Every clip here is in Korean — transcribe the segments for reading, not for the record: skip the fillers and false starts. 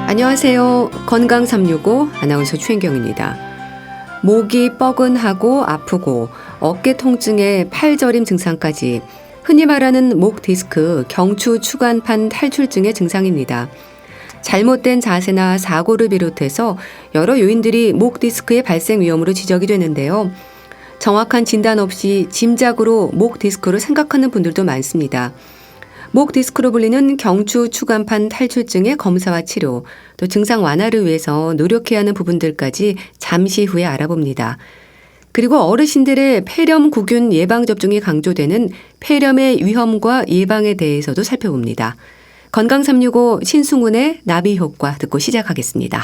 안녕하세요. 건강 365 아나운서 최인경입니다. 목이 뻐근하고 아프고 어깨 통증에 팔저림 증상까지 흔히 말하는 목 디스크, 경추 추간판 탈출증의 증상입니다. 잘못된 자세나 사고를 비롯해서 여러 요인들이 목 디스크의 발생 위험으로 지적이 되는데요. 정확한 진단 없이 짐작으로 목 디스크로 생각하는 분들도 많습니다. 목 디스크로 불리는 경추 추간판 탈출증의 검사와 치료, 또 증상 완화를 위해서 노력해야 하는 부분들까지 잠시 후에 알아봅니다. 그리고 어르신들의 폐렴구균 예방접종이 강조되는 폐렴의 위험과 예방에 대해서도 살펴봅니다. 건강 365 신승훈의 나비효과 듣고 시작하겠습니다.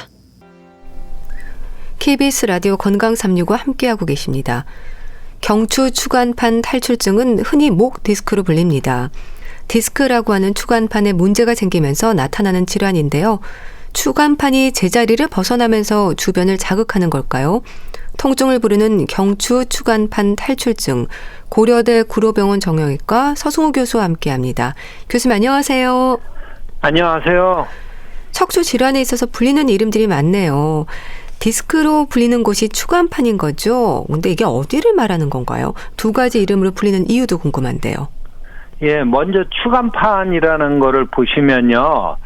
KBS 라디오 건강 365 함께하고 계십니다. 경추 추간판 탈출증은 흔히 목 디스크로 불립니다. 디스크라고 하는 추간판에 문제가 생기면서 나타나는 질환인데요. 추간판이 제자리를 벗어나면서 주변을 자극하는 걸까요? 통증을 부르는 경추 추간판 탈출증, 고려대 구로병원 정형외과 서승우 교수와 함께합니다. 교수님 안녕하세요. 안녕하세요. 척추 질환에 있어서 불리는 이름들이 많네요. 디스크로 불리는 곳이 추간판인 거죠? 근데 이게 어디를 말하는 건가요? 두 가지 이름으로 불리는 이유도 궁금한데요. 예, 먼저 추간판이라는 거를 보시면요.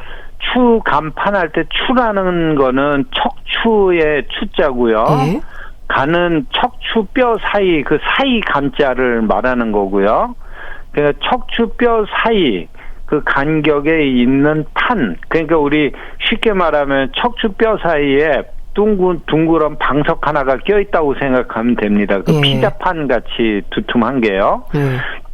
추간판 할 때 추라는 거는 척추의 추자고요. 예? 간은 척추뼈 사이, 그 사이 간자를 말하는 거고요. 그러니까 척추뼈 사이 그 간격에 있는 판. 그러니까 우리 쉽게 말하면 척추뼈 사이에 둥그런 방석 하나가 껴있다고 생각하면 됩니다. 그 피자판 같이 두툼한 게요.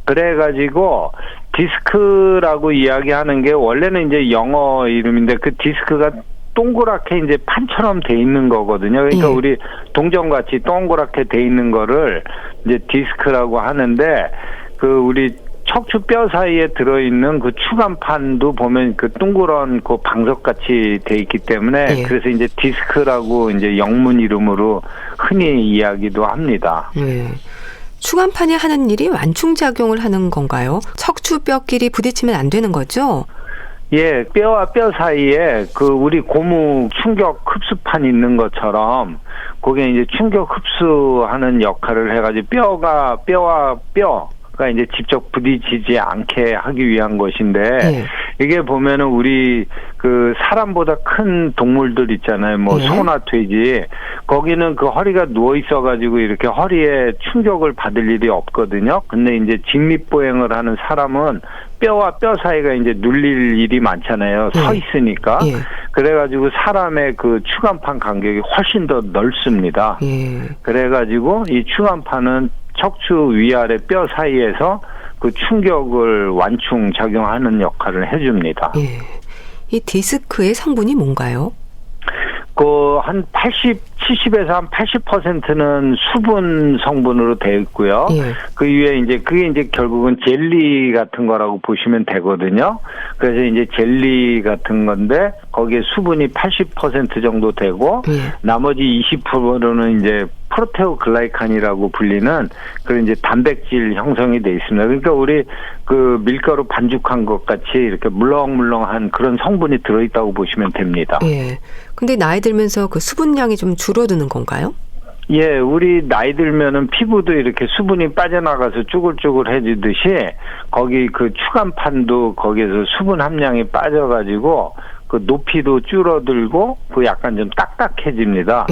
그래가지고 디스크라고 이야기하는 게 원래는 이제 영어 이름인데 그 디스크가 동그랗게 이제 판처럼 돼 있는 거거든요. 그러니까 우리 동전같이 동그랗게 돼 있는 거를 이제 디스크라고 하는데 그 우리 척추뼈 사이에 들어있는 그 추간판도 보면 그 둥그런 그 방석같이 돼 있기 때문에 그래서 이제 디스크라고 이제 영문 이름으로 흔히 이야기도 합니다. 추간판이 하는 일이 완충작용을 하는 건가요? 척추뼈끼리 부딪히면 안 되는 거죠? 예, 뼈와 뼈 사이에 그 우리 고무 충격 흡수판 있는 것처럼 그게 이제 충격 흡수하는 역할을 해가지고 뼈와 뼈가 이제 직접 부딪히지 않게 하기 위한 것인데 이게 보면은 우리 그 사람보다 큰 동물들 있잖아요. 뭐 소나 돼지. 거기는 그 허리가 누워 있어가지고 이렇게 허리에 충격을 받을 일이 없거든요. 근데 이제 직립보행을 하는 사람은 뼈와 뼈 사이가 이제 눌릴 일이 많잖아요. 서 있으니까. 그래가지고 사람의 그 추간판 간격이 훨씬 더 넓습니다. 그래가지고 이 추간판은 척추 위아래 뼈 사이에서 그 충격을 완충 작용하는 역할을 해줍니다. 이 디스크의 성분이 뭔가요? 한 70에서 한 80%는 수분 성분으로 되어 있고요. 그 위에 이제 그게 이제 결국은 젤리 같은 거라고 보시면 되거든요. 그래서 이제 젤리 같은 건데 거기에 수분이 80% 정도 되고 나머지 20%는 이제 프로테오글라이칸이라고 불리는 그런 이제 단백질 형성이 돼 있습니다. 그러니까 우리 그 밀가루 반죽한 것 같이 이렇게 물렁물렁한 그런 성분이 들어있다고 보시면 됩니다. 근데 나이 들면서 그 수분량이 좀 줄어드는 건가요? 예, 우리 나이 들면은 피부도 이렇게 수분이 빠져나가서 쭈글쭈글해지듯이 거기 그 추간판도 거기에서 수분 함량이 빠져가지고 그 높이도 줄어들고 그 약간 좀 딱딱해집니다.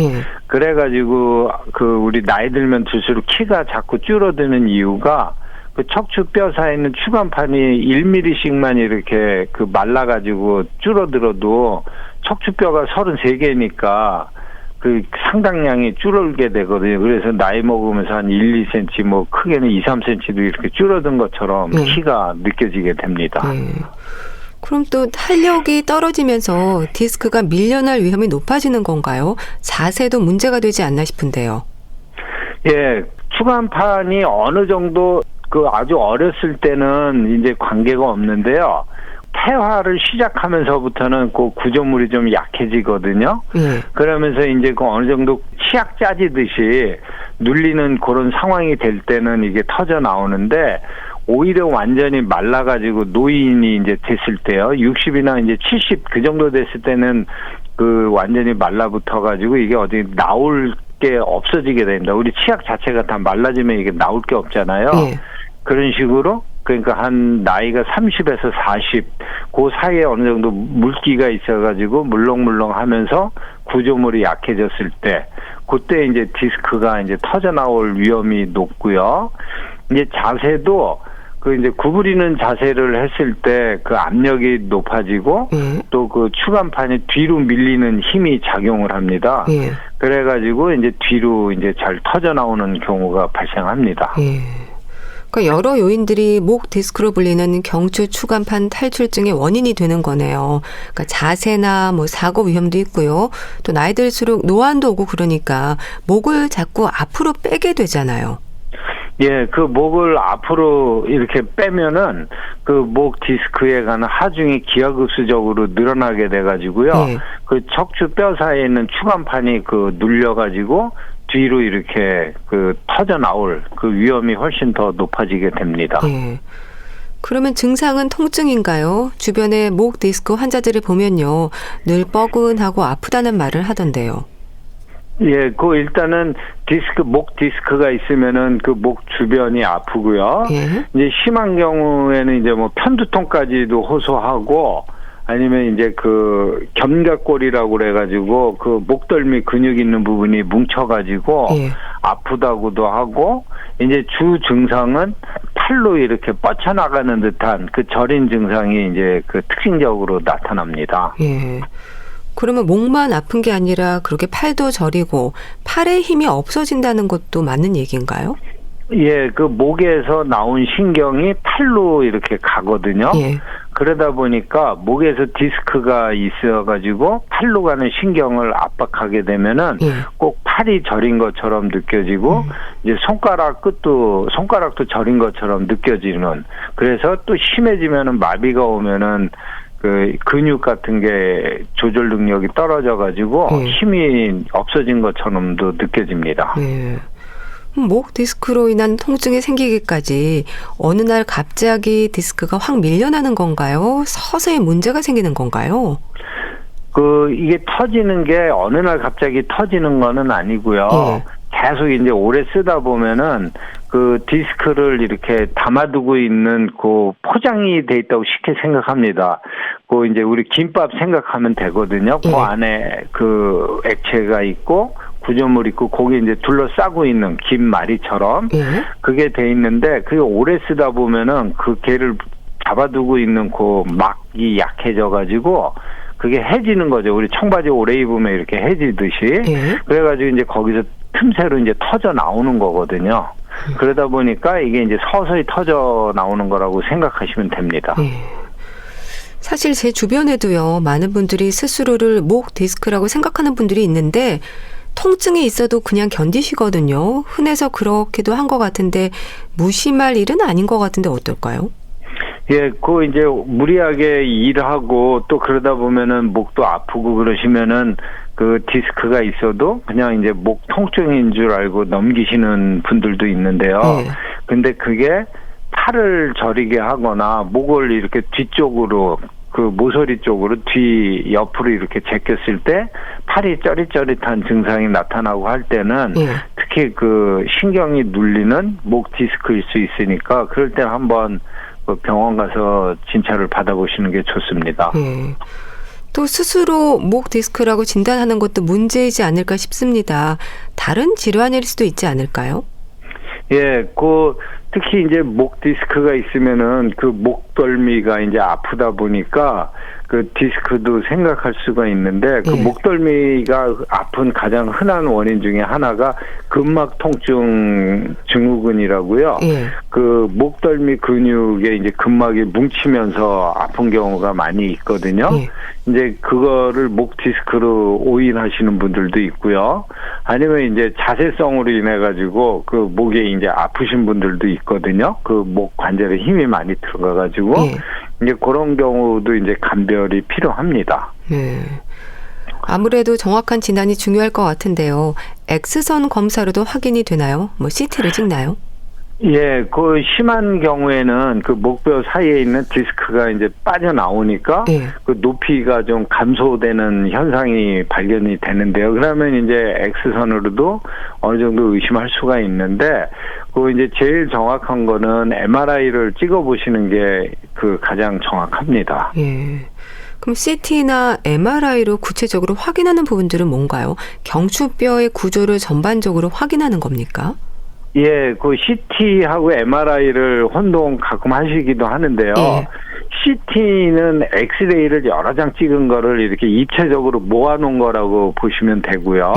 그래가지고 그 우리 나이 들면 들수록 키가 자꾸 줄어드는 이유가 그 척추뼈 사이에 있는 추간판이 1mm씩만 이렇게 그 말라가지고 줄어들어도 척추뼈가 33개니까 그 상당량이 줄게 되거든요. 그래서 나이 먹으면서 한 1, 2cm 뭐 크게는 2, 3cm도 이렇게 줄어든 것처럼 키가 느껴지게 됩니다. 그럼 또 탄력이 떨어지면서 디스크가 밀려날 위험이 높아지는 건가요? 자세도 문제가 되지 않나 싶은데요. 예, 추간판이 어느 정도 그 아주 어렸을 때는 이제 관계가 없는데요. 퇴화를 시작하면서부터는 그 구조물이 좀 약해지거든요. 그러면서 이제 그 어느 정도 치약 짜지듯이 눌리는 그런 상황이 될 때는 이게 터져 나오는데, 오히려 완전히 말라가지고 노인이 이제 됐을 때요, 60이나 이제 70 그 정도 됐을 때는 그 완전히 말라붙어가지고 이게 어디 나올 게 없어지게 됩니다. 우리 치약 자체가 다 말라지면 이게 나올 게 없잖아요. 그런 식으로, 그러니까 한 나이가 30에서 40, 그 사이에 어느 정도 물기가 있어가지고 물렁물렁 하면서 구조물이 약해졌을 때, 그때 이제 디스크가 이제 터져 나올 위험이 높고요. 이제 자세도 그 이제 구부리는 자세를 했을 때 그 압력이 높아지고 또 그 추간판이 뒤로 밀리는 힘이 작용을 합니다. 그래가지고 이제 뒤로 이제 잘 터져 나오는 경우가 발생합니다. 그러니까 여러 요인들이 목 디스크로 불리는 경추 추간판 탈출증의 원인이 되는 거네요. 그러니까 자세나 뭐 사고 위험도 있고요. 또 나이 들수록 노안도 오고 그러니까 목을 자꾸 앞으로 빼게 되잖아요. 예, 그 목을 앞으로 이렇게 빼면은 그 목 디스크에 가는 하중이 기하급수적으로 늘어나게 돼가지고요. 그 척추 뼈 사이에 있는 추간판이 그 눌려가지고 뒤로 이렇게 그 터져 나올 그 위험이 훨씬 더 높아지게 됩니다. 그러면 증상은 통증인가요? 주변에 목 디스크 환자들을 보면요, 늘 뻐근하고 아프다는 말을 하던데요. 예, 그 일단은 목 디스크가 있으면은 그 목 주변이 아프고요. 이제 심한 경우에는 이제 뭐 편두통까지도 호소하고, 아니면 이제 그 견갑골이라고 그래가지고 그 목덜미 근육 있는 부분이 뭉쳐가지고 아프다고도 하고, 이제 주 증상은 팔로 이렇게 뻗쳐나가는 듯한 그 저린 증상이 이제 그 특징적으로 나타납니다. 그러면 목만 아픈 게 아니라 그렇게 팔도 저리고 팔에 힘이 없어진다는 것도 맞는 얘기인가요? 예, 그 목에서 나온 신경이 팔로 이렇게 가거든요. 그러다 보니까 목에서 디스크가 있어가지고 팔로 가는 신경을 압박하게 되면은 꼭 팔이 저린 것처럼 느껴지고, 이제 손가락도 저린 것처럼 느껴지는, 그래서 또 심해지면은 마비가 오면은 그 근육 같은 게 조절 능력이 떨어져가지고 힘이 없어진 것처럼도 느껴집니다. 목 디스크로 인한 통증이 생기기까지 어느 날 갑자기 디스크가 확 밀려나는 건가요? 서서히 문제가 생기는 건가요? 이게 터지는 게 어느 날 갑자기 터지는 거는 아니고요. 계속 이제 오래 쓰다 보면은 그 디스크를 이렇게 담아두고 있는 그 포장이 돼 있다고 쉽게 생각합니다. 그 이제 우리 김밥 생각하면 되거든요. 그 안에 그 액체가 있고 구조물 있고 거기 이제 둘러싸고 있는 김말이처럼 그게 돼 있는데, 그게 오래 쓰다 보면은 그 개를 잡아두고 있는 그 막이 약해져가지고 그게 해지는 거죠. 우리 청바지 오래 입으면 이렇게 해지듯이. 그래가지고 이제 거기서 틈새로 이제 터져 나오는 거거든요. 그러다 보니까 이게 이제 서서히 터져 나오는 거라고 생각하시면 됩니다. 사실 제 주변에도요, 많은 분들이 스스로를 목 디스크라고 생각하는 분들이 있는데 통증이 있어도 그냥 견디시거든요. 흔해서 그렇기도 한 것 같은데 무심할 일은 아닌 것 같은데 어떨까요? 예, 그 이제 무리하게 일하고 또 그러다 보면은 목도 아프고 그러시면은 그 디스크가 있어도 그냥 이제 목 통증인 줄 알고 넘기시는 분들도 있는데요. 근데 그게 팔을 저리게 하거나 목을 이렇게 뒤쪽으로 그 모서리 쪽으로 뒤 옆으로 이렇게 제꼈을 때 팔이 쩌릿쩌릿한 증상이 나타나고 할 때는 특히 그 신경이 눌리는 목 디스크일 수 있으니까 그럴 때 한번 병원 가서 진찰을 받아보시는 게 좋습니다. 또 스스로 목 디스크라고 진단하는 것도 문제이지 않을까 싶습니다. 다른 질환일 수도 있지 않을까요? 예, 특히 이제 목 디스크가 있으면은 그 목덜미가 이제 아프다 보니까 그 디스크도 생각할 수가 있는데 그 목덜미가 아픈 가장 흔한 원인 중에 하나가 근막 통증 증후군이라고요. 그 목덜미 근육에 이제 근막이 뭉치면서 아픈 경우가 많이 있거든요. 이제 그거를 목 디스크로 오인하시는 분들도 있고요. 아니면 이제 자세성으로 인해 가지고 그 목에 이제 아프신 분들도 있거든요. 그 목 관절에 힘이 많이 들어가 가지고 이제 그런 경우도 이제 감별이 필요합니다. 네. 아무래도 정확한 진단이 중요할 것 같은데요. X선 검사로도 확인이 되나요? 뭐 CT를 찍나요? 예, 그 심한 경우에는 그 목뼈 사이에 있는 디스크가 이제 빠져나오니까 그 높이가 좀 감소되는 현상이 발견이 되는데요. 그러면 이제 X선으로도 어느 정도 의심할 수가 있는데, 그 이제 제일 정확한 거는 MRI를 찍어 보시는 게 그 가장 정확합니다. 예. 그럼 CT나 MRI로 구체적으로 확인하는 부분들은 뭔가요? 경추뼈의 구조를 전반적으로 확인하는 겁니까? 예, 그 CT하고 MRI를 혼동 가끔 하시기도 하는데요. CT는 엑스레이를 여러 장 찍은 거를 이렇게 입체적으로 모아놓은 거라고 보시면 되고요.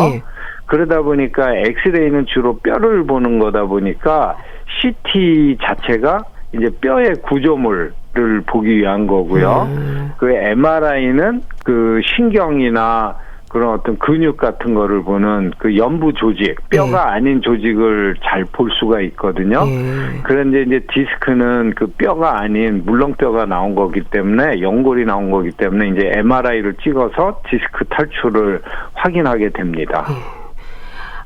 그러다 보니까 엑스레이는 주로 뼈를 보는 거다 보니까 CT 자체가 이제 뼈의 구조물을 보기 위한 거고요. 그 MRI는 그 신경이나 그런 어떤 근육 같은 거를 보는 그 연부 조직, 뼈가 아닌 조직을 잘 볼 수가 있거든요. 그런데 이제 디스크는 그 뼈가 아닌 물렁뼈가 나온 거기 때문에, 연골이 나온 거기 때문에 이제 MRI를 찍어서 디스크 탈출을 확인하게 됩니다.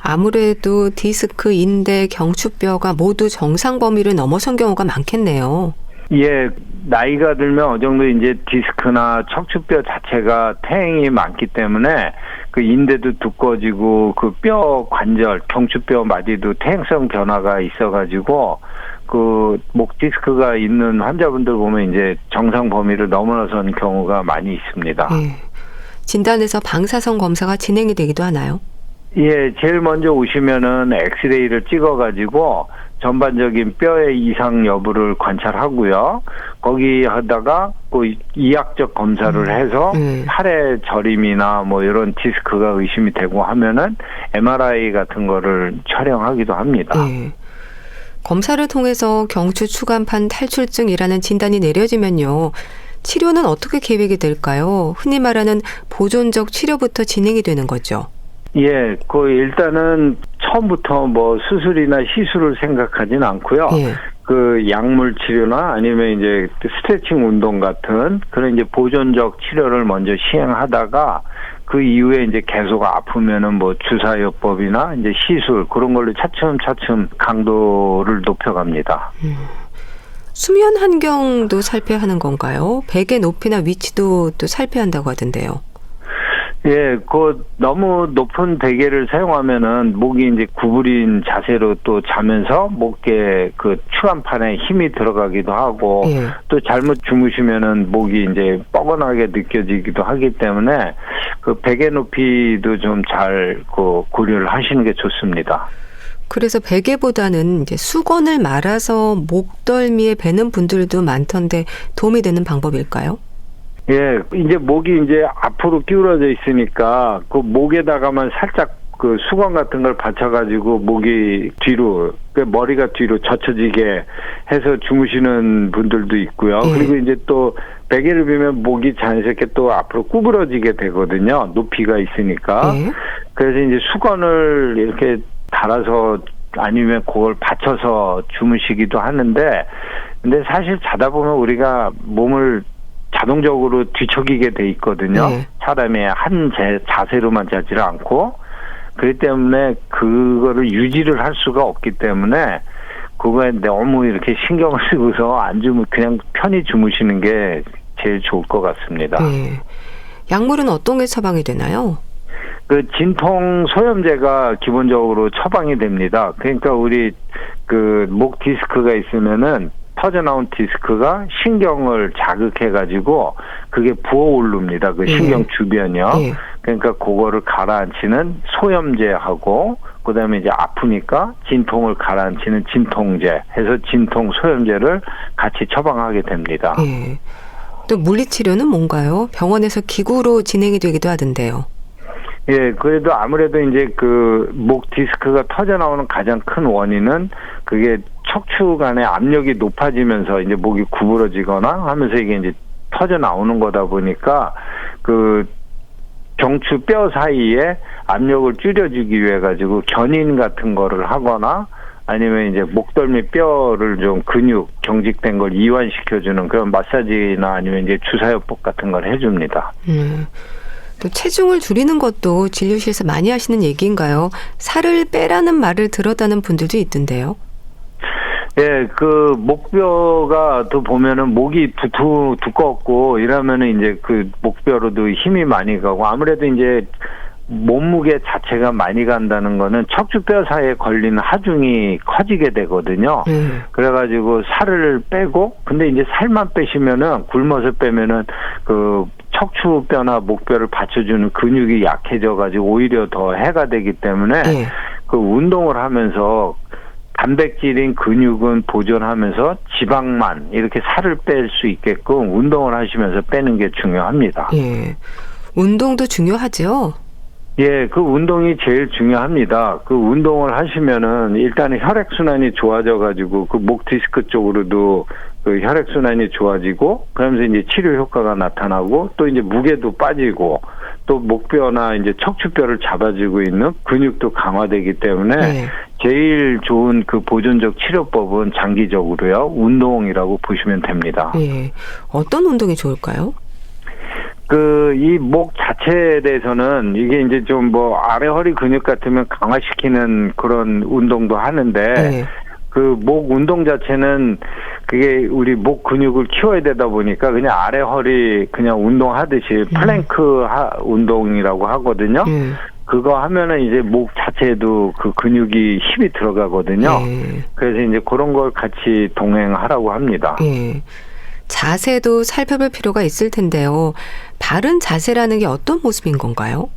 아무래도 디스크, 인대, 경추뼈가 모두 정상 범위를 넘어선 경우가 많겠네요. 예, 나이가 들면 어느 정도 이제 디스크나 척추뼈 자체가 퇴행이 많기 때문에 그 인대도 두꺼워지고 그 뼈 관절, 경추뼈 마디도 퇴행성 변화가 있어가지고 그 목 디스크가 있는 환자분들 보면 이제 정상 범위를 넘어선 경우가 많이 있습니다. 진단에서 방사선 검사가 진행이 되기도 하나요? 예, 제일 먼저 오시면은 엑스레이를 찍어가지고 전반적인 뼈의 이상 여부를 관찰하고요. 거기 하다가 그 이학적 검사를 해서 팔의 저림이나 뭐 이런 디스크가 의심이 되고 하면은 MRI 같은 거를 촬영하기도 합니다. 검사를 통해서 경추 추간판 탈출증이라는 진단이 내려지면요. 치료는 어떻게 계획이 될까요? 흔히 말하는 보존적 치료부터 진행이 되는 거죠. 예, 그 일단은 처음부터 뭐 수술이나 시술을 생각하진 않고요. 그 약물 치료나 아니면 이제 스트레칭 운동 같은 그런 이제 보존적 치료를 먼저 시행하다가 그 이후에 이제 계속 아프면은 뭐 주사요법이나 이제 시술 그런 걸로 차츰차츰 강도를 높여갑니다. 수면 환경도 살펴야 하는 건가요? 베개 높이나 위치도 또 살펴야 한다고 하던데요. 예, 그 너무 높은 베개를 사용하면은 목이 이제 구부린 자세로 또 자면서 목에 그 추간판에 힘이 들어가기도 하고 또 잘못 주무시면은 목이 이제 뻐근하게 느껴지기도 하기 때문에 그 베개 높이도 좀 잘 그 고려를 하시는 게 좋습니다. 그래서 베개보다는 이제 수건을 말아서 목덜미에 베는 분들도 많던데 도움이 되는 방법일까요? 예, 이제 목이 이제 앞으로 기울어져 있으니까 그 목에다가만 살짝 그 수건 같은 걸 받쳐가지고 목이 뒤로, 그 머리가 뒤로 젖혀지게 해서 주무시는 분들도 있고요. 그리고 이제 또 베개를 비면 목이 자연스럽게 또 앞으로 구부러지게 되거든요. 높이가 있으니까. 그래서 이제 수건을 이렇게 달아서 아니면 그걸 받쳐서 주무시기도 하는데, 근데 사실 자다 보면 우리가 몸을 자동적으로 뒤척이게 돼 있거든요. 사람이 한 자세로만 자지를 않고, 그렇기 때문에 그거를 유지를 할 수가 없기 때문에 그거에 너무 이렇게 신경을 쓰고서 안 주무 그냥 편히 주무시는 게 제일 좋을 것 같습니다. 약물은 어떤 게 처방이 되나요? 그 진통 소염제가 기본적으로 처방이 됩니다. 그러니까 우리 그 목 디스크가 있으면은 터져나온 디스크가 신경을 자극해가지고 그게 부어오릅니다. 그 신경 주변이요. 그러니까 그거를 가라앉히는 소염제하고 그다음에 이제 아프니까 진통을 가라앉히는 진통제 해서 진통 소염제를 같이 처방하게 됩니다. 또 물리치료는 뭔가요? 병원에서 기구로 진행이 되기도 하던데요. 예, 그래도 아무래도 이제 그 목 디스크가 터져 나오는 가장 큰 원인은 그게 척추 간의 압력이 높아지면서 이제 목이 구부러지거나 하면서 이게 이제 터져 나오는 거다 보니까 그 경추 뼈 사이에 압력을 줄여주기 위해 가지고 견인 같은 거를 하거나 아니면 이제 목덜미 뼈를 좀 근육 경직된 걸 이완시켜주는 그런 마사지나 아니면 이제 주사요법 같은 걸 해줍니다. 또 체중을 줄이는 것도 진료실에서 많이 하시는 얘기인가요? 살을 빼라는 말을 들었다는 분들도 있던데요. 예, 그 목뼈가 또 보면은 목이 두껍고 이러면은 이제 그 목뼈로도 힘이 많이 가고 아무래도 이제 몸무게 자체가 많이 간다는 거는 척추뼈 사이에 걸리는 하중이 커지게 되거든요. 그래가지고 살을 빼고 근데 이제 살만 빼시면은 굶어서 빼면은 그 척추뼈나 목뼈를 받쳐주는 근육이 약해져가지고 오히려 더 해가 되기 때문에 그 운동을 하면서 단백질인 근육은 보존하면서 지방만 이렇게 살을 뺄 수 있게끔 운동을 하시면서 빼는 게 중요합니다. 예. 운동도 중요하죠? 예, 그 운동이 제일 중요합니다. 그 운동을 하시면은 일단은 혈액순환이 좋아져가지고 그 목 디스크 쪽으로도 그 혈액순환이 좋아지고 그러면서 이제 치료 효과가 나타나고 또 이제 무게도 빠지고 또 목뼈나 이제 척추뼈를 잡아주고 있는 근육도 강화되기 때문에 제일 좋은 그 보존적 치료법은 장기적으로요. 운동이라고 보시면 됩니다. 예. 어떤 운동이 좋을까요? 이 목 자체에 대해서는 이게 이제 좀 뭐 아래 허리 근육 같으면 강화시키는 그런 운동도 하는데 그 목 운동 자체는 그게 우리 목 근육을 키워야 되다 보니까 그냥 아래 허리 그냥 운동하듯이 플랭크 운동이라고 하거든요. 그거 하면은 이제 목 자체에도 그 근육이 힘이 들어가거든요. 그래서 이제 그런 걸 같이 동행하라고 합니다. 자세도 살펴볼 필요가 있을 텐데요. 바른 자세라는 게 어떤 모습인 건가요?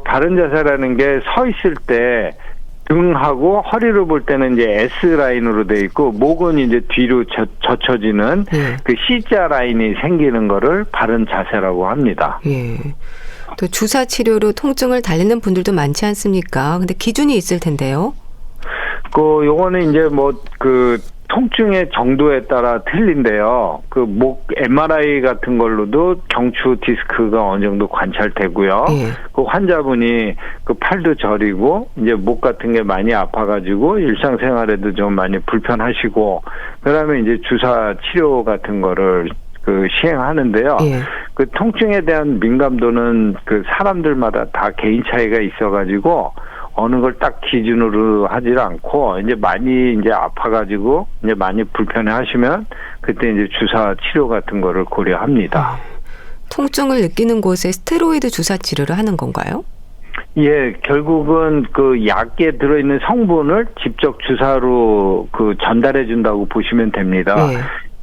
바른 자세라는 게 서 있을 때 등하고 허리를 볼 때는 이제 S라인으로 돼 있고 목은 이제 뒤로 젖혀지는 그 C자 라인이 생기는 거를 바른 자세라고 합니다. 또 주사 치료로 통증을 달래는 분들도 많지 않습니까? 근데 기준이 있을 텐데요. 요거는 이제 통증의 정도에 따라 틀린데요. 그 목 MRI 같은 걸로도 경추 디스크가 어느 정도 관찰되고요. 그 환자분이 그 팔도 저리고 이제 목 같은 게 많이 아파가지고 일상생활에도 좀 많이 불편하시고 그다음에 이제 주사 치료 같은 거를 시행하는데요. 그 통증에 대한 민감도는 그 사람들마다 다 개인 차이가 있어가지고 어느 걸 딱 기준으로 하질 않고 이제 많이 이제 아파가지고 이제 많이 불편해 하시면 그때 이제 주사 치료 같은 거를 고려합니다. 통증을 느끼는 곳에 스테로이드 주사 치료를 하는 건가요? 예, 결국은 그 약에 들어있는 성분을 직접 주사로 전달해 준다고 보시면 됩니다.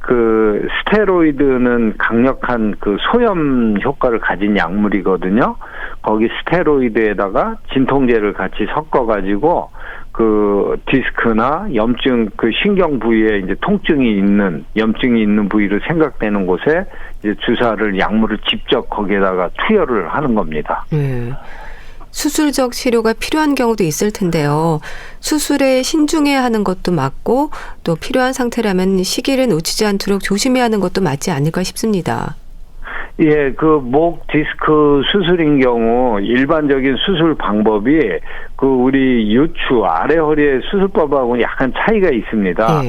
그 스테로이드는 강력한 그 소염 효과를 가진 약물이거든요. 거기 스테로이드에다가 진통제를 같이 섞어가지고 그 디스크나 염증 그 신경 부위에 이제 통증이 있는 염증이 있는 부위로 생각되는 곳에 이제 주사를 약물을 직접 거기에다가 투여를 하는 겁니다. 수술적 치료가 필요한 경우도 있을 텐데요. 수술에 신중해야 하는 것도 맞고 또 필요한 상태라면 시기를 놓치지 않도록 조심해야 하는 것도 맞지 않을까 싶습니다. 예, 그 목 디스크 수술인 경우 일반적인 수술 방법이 그 우리 요추 아래 허리의 수술법하고 약간 차이가 있습니다.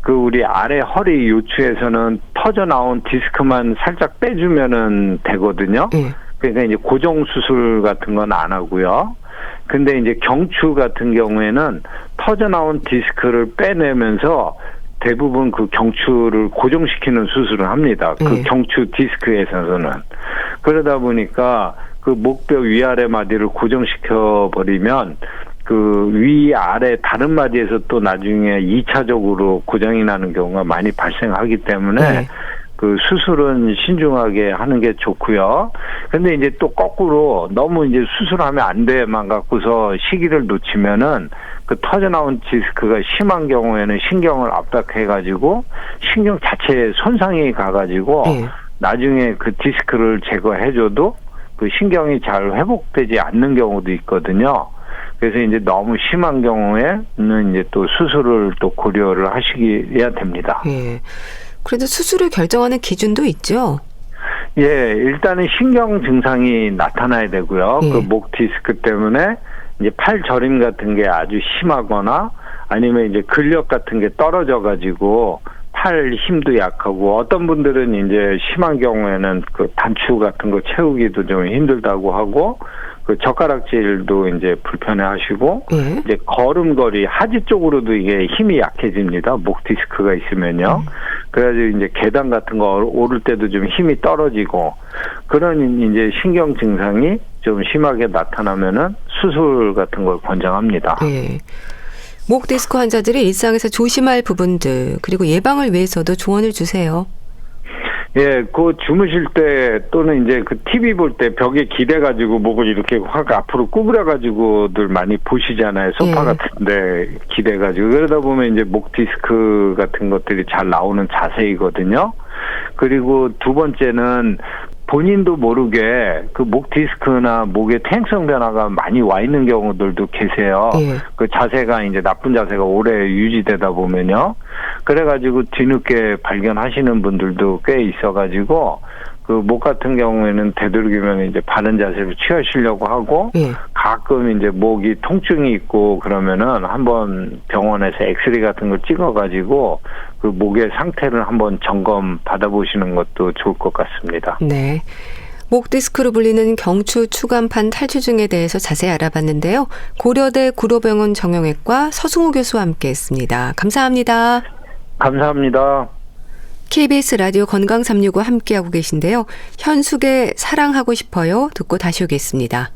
그 우리 아래 허리 요추에서는 터져 나온 디스크만 살짝 빼주면은 되거든요. 그러니까 이제 고정 수술 같은 건 안 하고요. 근데 이제 경추 같은 경우에는 터져 나온 디스크를 빼내면서 대부분 그 경추를 고정시키는 수술을 합니다. 그 경추 디스크에서는. 그러다 보니까 그 목뼈 위아래 마디를 고정시켜 버리면 그 위아래 다른 마디에서 또 나중에 2차적으로 고장이 나는 경우가 많이 발생하기 때문에 그 수술은 신중하게 하는 게 좋고요. 근데 이제 또 거꾸로 너무 이제 수술하면 안 돼만 갖고서 시기를 놓치면은 그 터져 나온 디스크가 심한 경우에는 신경을 압박해가지고 신경 자체에 손상이 가가지고 나중에 그 디스크를 제거해줘도 그 신경이 잘 회복되지 않는 경우도 있거든요. 그래서 이제 너무 심한 경우에는 이제 또 수술을 또 고려를 해야 됩니다. 그래도 수술을 결정하는 기준도 있죠? 예, 일단은 신경 증상이 나타나야 되고요. 예. 그 목 디스크 때문에 이제 팔 저림 같은 게 아주 심하거나 아니면 이제 근력 같은 게 떨어져 가지고 팔 힘도 약하고 어떤 분들은 이제 심한 경우에는 그 단추 같은 거 채우기도 좀 힘들다고 하고 그 젓가락질도 이제 불편해 하시고 예. 이제 걸음걸이 하지 쪽으로도 이게 힘이 약해집니다. 목 디스크가 있으면요. 그래가지고 이제 계단 같은 거 오를 때도 좀 힘이 떨어지고 그런 이제 신경 증상이 좀 심하게 나타나면은 수술 같은 걸 권장합니다. 예. 목 디스크 환자들이 일상에서 조심할 부분들 그리고 예방을 위해서도 조언을 주세요. 예, 그 주무실 때 또는 이제 그 TV 볼 때 벽에 기대가지고 목을 이렇게 확 앞으로 구부려가지고들 많이 보시잖아요. 소파 예. 같은데 기대가지고. 그러다 보면 이제 목 디스크 같은 것들이 잘 나오는 자세이거든요. 그리고 두 번째는 본인도 모르게 그 목 디스크나 목에 퇴행성 변화가 많이 와 있는 경우들도 계세요. 예. 그 자세가 이제 나쁜 자세가 오래 유지되다 보면요. 그래가지고 뒤늦게 발견하시는 분들도 꽤 있어가지고 그 목 같은 경우에는 되도록이면 이제 바른 자세로 취하시려고 하고 예. 가끔 이제 목이 통증이 있고 그러면은 한번 병원에서 엑스레이 같은 걸 찍어가지고 그 목의 상태를 한번 점검 받아보시는 것도 좋을 것 같습니다. 네. 목 디스크로 불리는 경추 추간판 탈추증에 대해서 자세히 알아봤는데요. 고려대 구로병원 정형외과 서승우 교수와 함께했습니다. 감사합니다. 감사합니다. KBS 라디오 건강 365 함께하고 계신데요. 현숙의 사랑하고 싶어요 듣고 다시 오겠습니다.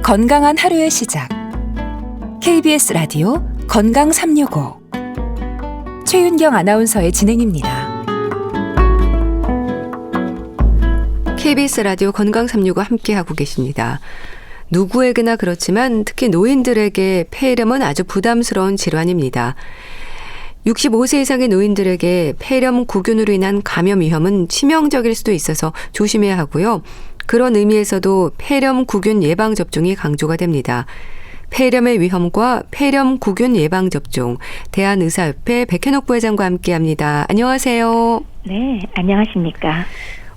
건강한 하루의 시작. KBS 라디오 건강 365 최윤경 아나운서의 진행입니다. KBS 라디오 건강 365 함께하고 계십니다. 누구에게나 그렇지만 특히 노인들에게 폐렴은 아주 부담스러운 질환입니다. 65세 이상의 노인들에게 폐렴 구균으로 인한 감염 위험은 치명적일 수도 있어서 조심해야 하고요. 그런 의미에서도 폐렴 구균 예방 접종이 강조가 됩니다. 폐렴의 위험과 폐렴 구균 예방 접종, 대한의사협회 백현옥 부회장과 함께합니다. 안녕하세요. 네, 안녕하십니까.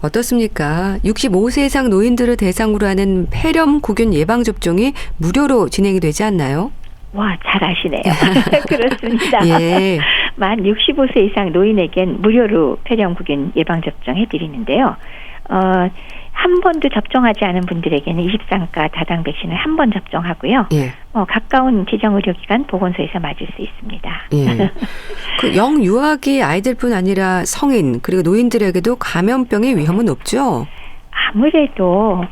어떻습니까? 65세 이상 노인들을 대상으로 하는 폐렴 구균 예방 접종이 무료로 진행이 되지 않나요? 와, 잘 아시네요. 그렇습니다. 예. 만 65세 이상 노인에겐 무료로 폐렴구균 예방접종 해드리는데요. 한 번도 접종하지 않은 분들에게는 23가 다당 백신을 한 번 접종하고요. 예. 가까운 지정의료기관 보건소에서 맞을 수 있습니다. 예. 그 영유아기 아이들뿐 아니라 성인 그리고 노인들에게도 감염병의 위험은 없죠? 아무래도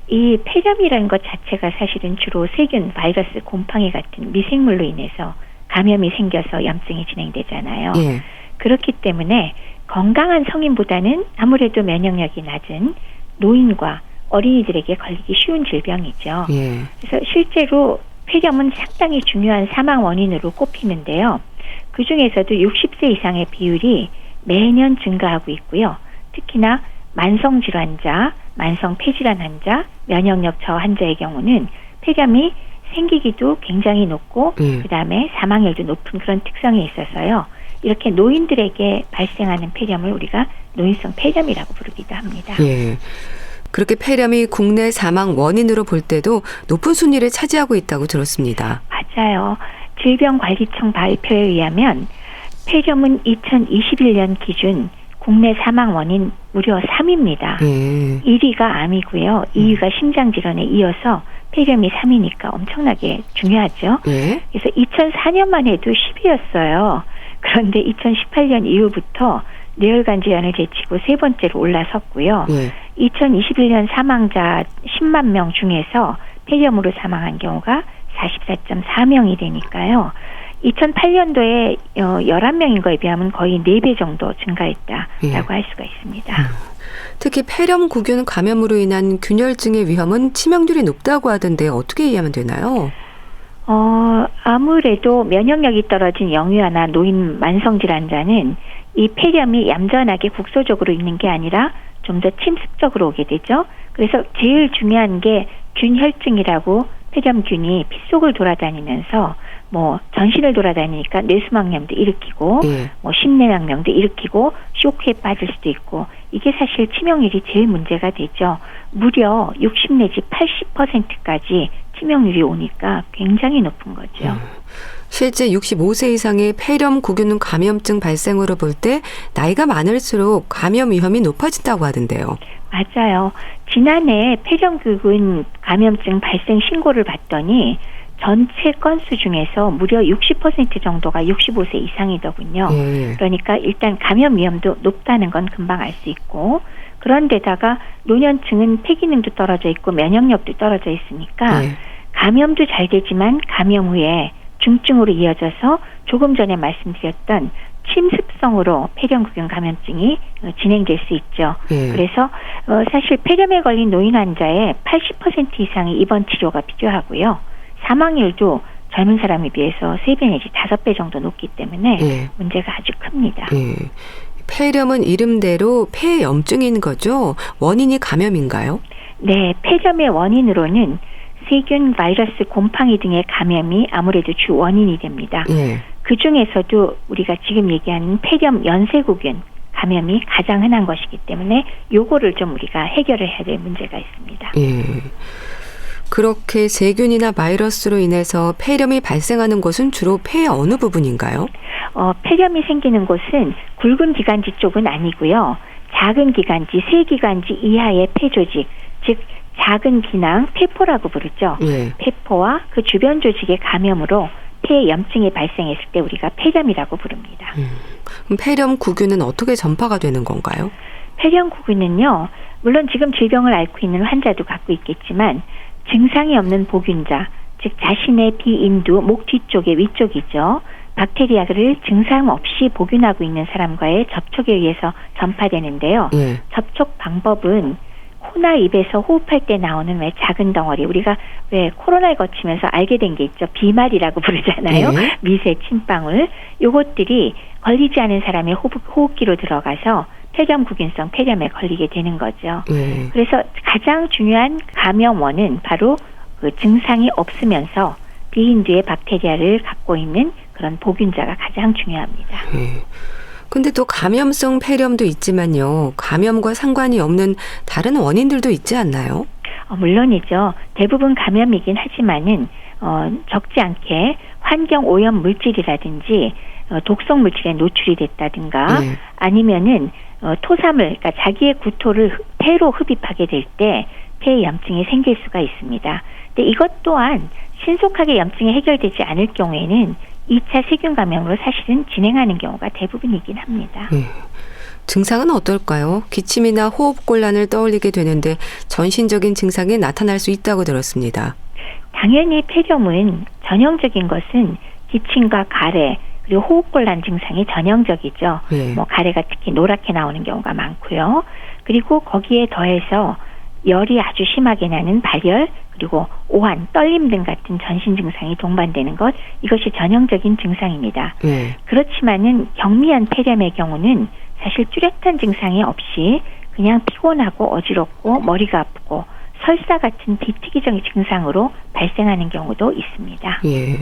이 폐렴이라는 것 자체가 사실은 주로 세균, 바이러스, 곰팡이 같은 미생물로 인해서 감염이 생겨서 염증이 진행되잖아요. 예. 그렇기 때문에 건강한 성인보다는 아무래도 면역력이 낮은 노인과 어린이들에게 걸리기 쉬운 질병이죠. 예. 그래서 실제로 폐렴은 상당히 중요한 사망 원인으로 꼽히는데요. 그중에서도 60세 이상의 비율이 매년 증가하고 있고요. 특히나 만성질환자, 만성폐질환 환자, 면역력 저하 환자의 경우는 폐렴이 생기기도 굉장히 높고 그다음에 사망률도 높은 그런 특성이 있어서요. 이렇게 노인들에게 발생하는 폐렴을 우리가 노인성 폐렴이라고 부르기도 합니다. 예. 그렇게 폐렴이 국내 사망 원인으로 볼 때도 높은 순위를 차지하고 있다고 들었습니다. 맞아요. 질병관리청 발표에 의하면 폐렴은 2021년 기준 국내 사망 원인 무려 3위입니다. 예. 1위가 암이고요. 2위가 심장질환에 이어서 폐렴이 3위니까 엄청나게 중요하죠. 예. 그래서 2004년만 해도 10위였어요. 그런데 2018년 이후부터 뇌혈관 질환을 제치고 세 번째로 올라섰고요. 예. 2021년 사망자 10만 명 중에서 폐렴으로 사망한 경우가 44.4명이 되니까요. 2008년도에 11명인 거에 비하면 거의 4배 정도 증가했다라고 할 수가 있습니다. 특히 폐렴 구균 감염으로 인한 균열증의 위험은 치명률이 높다고 하던데 어떻게 이해하면 되나요? 아무래도 면역력이 떨어진 영유아나 노인 만성질환자는 이 폐렴이 얌전하게 국소적으로 있는 게 아니라 좀 더 침습적으로 오게 되죠. 그래서 제일 중요한 게 균혈증이라고 폐렴균이 피 속을 돌아다니면서 뭐 전신을 돌아다니니까 뇌수막염도 일으키고 예. 뭐 심내막염도 일으키고 쇼크에 빠질 수도 있고 이게 사실 치명률이 제일 문제가 되죠. 무려 60 내지 80%까지 치명률이 오니까 굉장히 높은 거죠. 실제 65세 이상의 폐렴구균 감염증 발생으로 볼 때 나이가 많을수록 감염 위험이 높아진다고 하던데요. 맞아요. 지난해 폐렴구균 감염증 발생 신고를 봤더니 전체 건수 중에서 무려 60% 정도가 65세 이상이더군요. 예. 그러니까 일단 감염 위험도 높다는 건 금방 알 수 있고 그런데다가 노년층은 폐기능도 떨어져 있고 면역력도 떨어져 있으니까 예. 감염도 잘 되지만 감염 후에 중증으로 이어져서 조금 전에 말씀드렸던 침습성으로 폐렴구균 감염증이 진행될 수 있죠. 예. 그래서 사실 폐렴에 걸린 노인 환자의 80% 이상이 입원 치료가 필요하고요. 사망률도 젊은 사람에 비해서 3배 내지 5배 정도 높기 때문에 예. 문제가 아주 큽니다. 예. 폐렴은 이름대로 폐염증인 거죠? 원인이 감염인가요? 네, 폐렴의 원인으로는 세균, 바이러스, 곰팡이 등의 감염이 아무래도 주 원인이 됩니다. 예. 그 중에서도 우리가 지금 얘기하는 폐렴 연쇄구균 감염이 가장 흔한 것이기 때문에 요거를 좀 우리가 해결을 해야 될 문제가 있습니다. 예. 그렇게 세균이나 바이러스로 인해서 폐렴이 발생하는 곳은 주로 폐의 어느 부분인가요? 폐렴이 생기는 곳은 굵은 기관지 쪽은 아니고요. 작은 기관지, 세기관지 이하의 폐조직, 즉 작은 기낭, 폐포라고 부르죠. 예. 폐포와 그 주변 조직의 감염으로 폐염증이 발생했을 때 우리가 폐렴이라고 부릅니다. 그럼 폐렴구균은 어떻게 전파가 되는 건가요? 폐렴구균은요. 물론 지금 질병을 앓고 있는 환자도 갖고 있겠지만 증상이 없는 보균자, 즉 자신의 비인두 목 뒤쪽의 위쪽이죠. 박테리아를 증상 없이 보균하고 있는 사람과의 접촉에 의해서 전파되는데요. 예. 접촉 방법은 코나 입에서 호흡할 때 나오는 왜 작은 덩어리, 우리가 왜 코로나를 거치면서 알게 된 게 있죠. 비말이라고 부르잖아요. 예. 미세 침방울. 요것들이 걸리지 않은 사람의 호흡기로 들어가서 폐렴구균성 폐렴에 걸리게 되는 거죠. 예. 그래서 가장 중요한 감염원은 바로 그 증상이 없으면서 비인두의 박테리아를 갖고 있는 그런 보균자가 가장 중요합니다. 예. 근데 또 감염성 폐렴도 있지만요. 감염과 상관이 없는 다른 원인들도 있지 않나요? 물론이죠. 대부분 감염이긴 하지만은 적지 않게 환경 오염 물질이라든지 독성 물질에 노출이 됐다든가 네. 아니면은 토사물, 그러니까 자기의 구토를 폐로 흡입하게 될 때 폐염증이 생길 수가 있습니다. 근데 이것 또한 신속하게 염증이 해결되지 않을 경우에는 2차 세균 감염으로 사실은 진행하는 경우가 대부분이긴 합니다. 예. 증상은 어떨까요? 기침이나 호흡곤란을 떠올리게 되는데 전신적인 증상이 나타날 수 있다고 들었습니다. 당연히 폐렴은 전형적인 것은 기침과 가래 그리고 호흡곤란 증상이 전형적이죠. 예. 뭐 가래가 특히 노랗게 나오는 경우가 많고요. 그리고 거기에 더해서 열이 아주 심하게 나는 발열 그리고 오한, 떨림 등 같은 전신 증상이 동반되는 것 이것이 전형적인 증상입니다. 예. 그렇지만은 경미한 폐렴의 경우는 사실 뚜렷한 증상이 없이 그냥 피곤하고 어지럽고 머리가 아프고 설사 같은 비특이적인 증상으로 발생하는 경우도 있습니다. 예.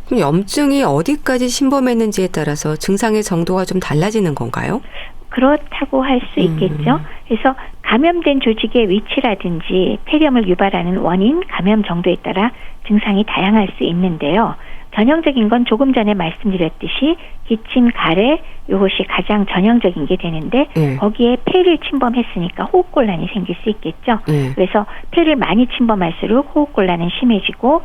그럼 염증이 어디까지 침범했는지에 따라서 증상의 정도가 좀 달라지는 건가요? 그렇다고 할 수 있겠죠. 그래서 감염된 조직의 위치라든지 폐렴을 유발하는 원인, 감염 정도에 따라 증상이 다양할 수 있는데요. 전형적인 건 조금 전에 말씀드렸듯이 기침, 가래 이것이 가장 전형적인 게 되는데 거기에 폐를 침범했으니까 호흡곤란이 생길 수 있겠죠. 그래서 폐를 많이 침범할수록 호흡곤란은 심해지고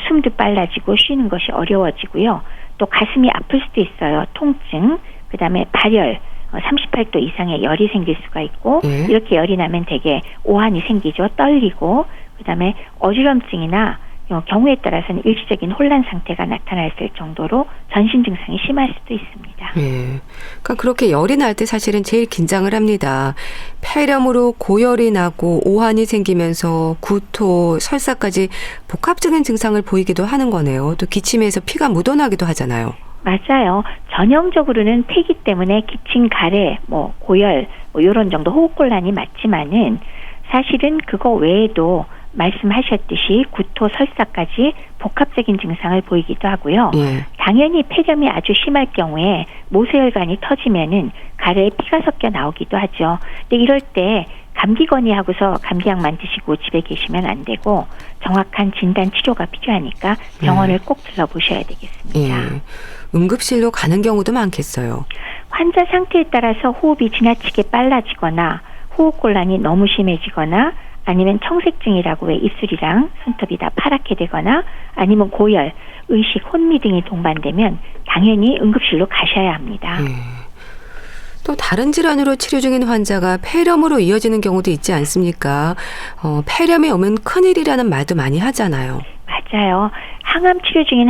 숨도 빨라지고 쉬는 것이 어려워지고요. 또 가슴이 아플 수도 있어요. 통증, 그다음에 발열. 38도 이상의 열이 생길 수가 있고 이렇게 열이 나면 되게 오한이 생기죠. 떨리고 그다음에 어지럼증이나 경우에 따라서는 일시적인 혼란 상태가 나타날 정도로 전신 증상이 심할 수도 있습니다. 그러니까 그렇게 열이 날 때 사실은 제일 긴장을 합니다. 폐렴으로 고열이 나고 오한이 생기면서 구토, 설사까지 복합적인 증상을 보이기도 하는 거네요. 또 기침에서 피가 묻어나기도 하잖아요. 맞아요. 전형적으로는 폐기 때문에 기침, 가래, 고열, 이런 정도 호흡곤란이 맞지만은 사실은 그거 외에도 말씀하셨듯이 구토, 설사까지 복합적인 증상을 보이기도 하고요. 예. 당연히 폐렴이 아주 심할 경우에 모세혈관이 터지면은 가래에 피가 섞여 나오기도 하죠. 근데 이럴 때 감기건이 하고서 감기약만 드시고 집에 계시면 안 되고 정확한 진단 치료가 필요하니까 병원을 꼭 들러보셔야 되겠습니다. 예. 응급실로 가는 경우도 많겠어요. 환자 상태에 따라서 호흡이 지나치게 빨라지거나 호흡곤란이 너무 심해지거나 아니면 청색증이라고 왜 입술이랑 손톱이 다 파랗게 되거나 아니면 고열, 의식, 혼미 등이 동반되면 당연히 응급실로 가셔야 합니다. 또 다른 질환으로 치료 중인 환자가 폐렴으로 이어지는 경우도 있지 않습니까? 폐렴이 오면 큰일이라는 말도 많이 하잖아요. 맞아요. 항암 치료 중인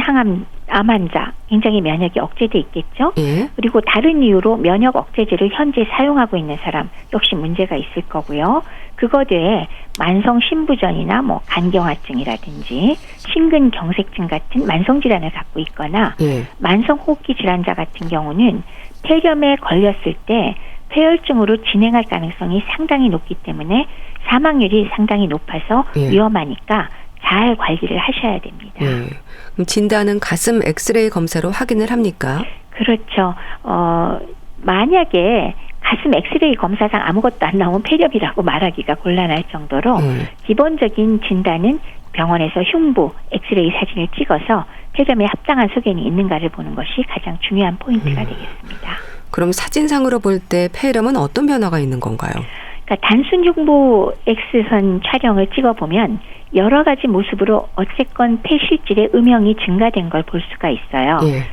암 환자 굉장히 면역이 억제돼 있겠죠. 예. 그리고 다른 이유로 면역 억제제를 현재 사용하고 있는 사람 역시 문제가 있을 거고요. 그거 외에 만성 신부전이나 간경화증이라든지 심근경색증 같은 만성 질환을 갖고 있거나 예. 만성 호흡기 질환자 같은 경우는 폐렴에 걸렸을 때 폐혈증으로 진행할 가능성이 상당히 높기 때문에 사망률이 상당히 높아서 예. 위험하니까 잘 관리를 하셔야 됩니다. 예. 그럼 진단은 가슴 엑스레이 검사로 확인을 합니까? 그렇죠. 만약에 가슴 엑스레이 검사상 아무것도 안 나오면 폐렴이라고 말하기가 곤란할 정도로 기본적인 진단은 병원에서 흉부 엑스레이 사진을 찍어서 폐렴에 합당한 소견이 있는가를 보는 것이 가장 중요한 포인트가 되겠습니다. 그럼 사진상으로 볼 때 폐렴은 어떤 변화가 있는 건가요? 그러니까 단순 흉부 X선 촬영을 찍어보면 여러 가지 모습으로 어쨌건 폐 실질의 음영이 증가된 걸 볼 수가 있어요. 예.